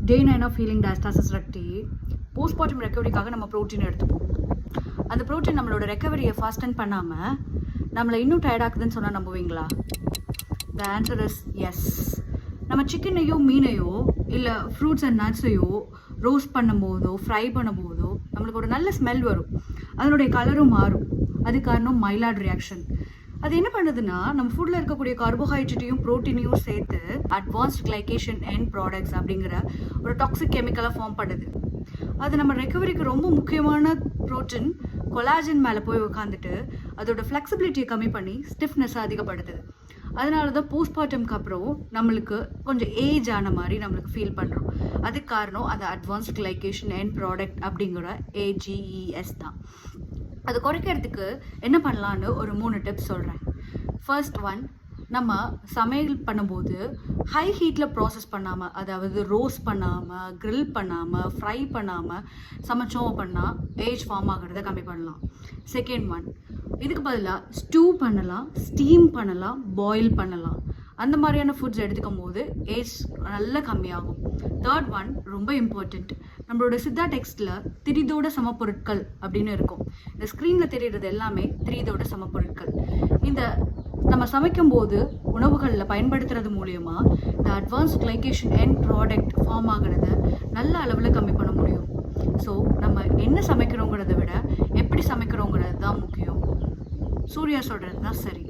Day 9 of healing டயஸ்டாசிஸ் ரெக்டி postmortem ரெக்கவரிக்காக நம்ம protein எடுத்துப்போம். அந்த ப்ரோட்டீன் நம்மளோட ரெக்கவரியை ஃபாஸ்டன் பண்ணாமல் நம்மளை இன்னும் டயர்டாக்குதுன்னு சொன்னால் நம்புவீங்களா? The answer is yes. நம்ம சிக்கனையோ மீனையோ இல்லை ஃப்ரூட்ஸ் அண்ட் நட்ஸையோ ரோஸ்ட் பண்ணும்போதோ ஃப்ரை பண்ணும்போதோ நம்மளுக்கு ஒரு நல்ல ஸ்மெல் வரும், அதனுடைய கலரும் மாறும். அது காரணம் மைலாய்டு ரியாக்ஷன். அது என்ன பண்ணுதுன்னா, நம்ம ஃபுட்டில் இருக்கக்கூடிய கார்போஹைட்ரேட்டையும் ப்ரோட்டீனையும் சேர்த்து அட்வான்ஸ்ட் கிளைகேஷன் எண்ட் ப்ராடக்ட்ஸ் அப்படிங்கிற ஒரு டாக்ஸிக் கெமிக்கலாக ஃபார்ம் பண்ணுது. அது நம்ம ரெக்கவரிக்கு ரொம்ப முக்கியமான ப்ரோட்டீன் கொலாஜன் மேலே போய் உட்காந்துட்டு அதோட ஃப்ளெக்சிபிலிட்டியை கம்மி பண்ணி ஸ்டிஃப்னஸை அதிகப்படுத்துது. அதனால தான் போஸ்ட்மார்ட்டம்க்கு அப்புறம் நம்மளுக்கு கொஞ்சம் ஏஜ் ஆன மாதிரி நம்மளுக்கு ஃபீல் பண்ணுறோம். அதுக்கு காரணம் அந்த அட்வான்ஸ்ட் கிளைகேஷன் எண்ட் ப்ராடக்ட் அப்படிங்கிற AGEs தான். அது குறைக்கிறதுக்கு என்ன பண்ணலான்னு ஒரு 3 டிப்ஸ் சொல்கிறேன். ஃபர்ஸ்ட் ஒன், நம்ம சமையல் பண்ணும்போது ஹை ஹீட்டில் ப்ராசஸ் பண்ணாமல், அதாவது ரோஸ்ட் பண்ணாமல், க்ரில் பண்ணாமல், ஃப்ரை பண்ணாமல் சமைச்சோம் பண்ணால் ஏஜ் ஃபார்ம் ஆகிறத கம்மி பண்ணலாம். செகண்ட் ஒன், இதுக்கு பதிலாக ஸ்டூ பண்ணலாம், ஸ்டீம் பண்ணலாம், பாயில் பண்ணலாம். அந்த மாதிரியான ஃபுட்ஸ் எடுத்துக்கும் போது ஏஜ் நல்லா கம்மியாகும். தேர்ட் ஒன் ரொம்ப இம்பார்ட்டண்ட், நம்மளோட சித்தா டெக்ஸ்டில் திரிதோட சமப்பொருட்கள் அப்படின்னு இருக்கும். இந்த ஸ்க்ரீனில் தெரிகிறது எல்லாமே திரிதோட சமப்பொருட்கள். இந்த நம்ம சமைக்கும் போது உணவுகளில் பயன்படுத்துறது மூலயமா இந்த advanced glycation end product form ஆகிறத நல்ல அளவில் கம்மி பண்ண முடியும். ஸோ நம்ம என்ன சமைக்கிறோங்கிறத விட எப்படி சமைக்கிறோங்கிறது தான் முக்கியம். சூர்யா சொல்கிறது தான் சரி.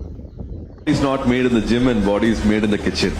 Is not made in the gym and body is made in the kitchen.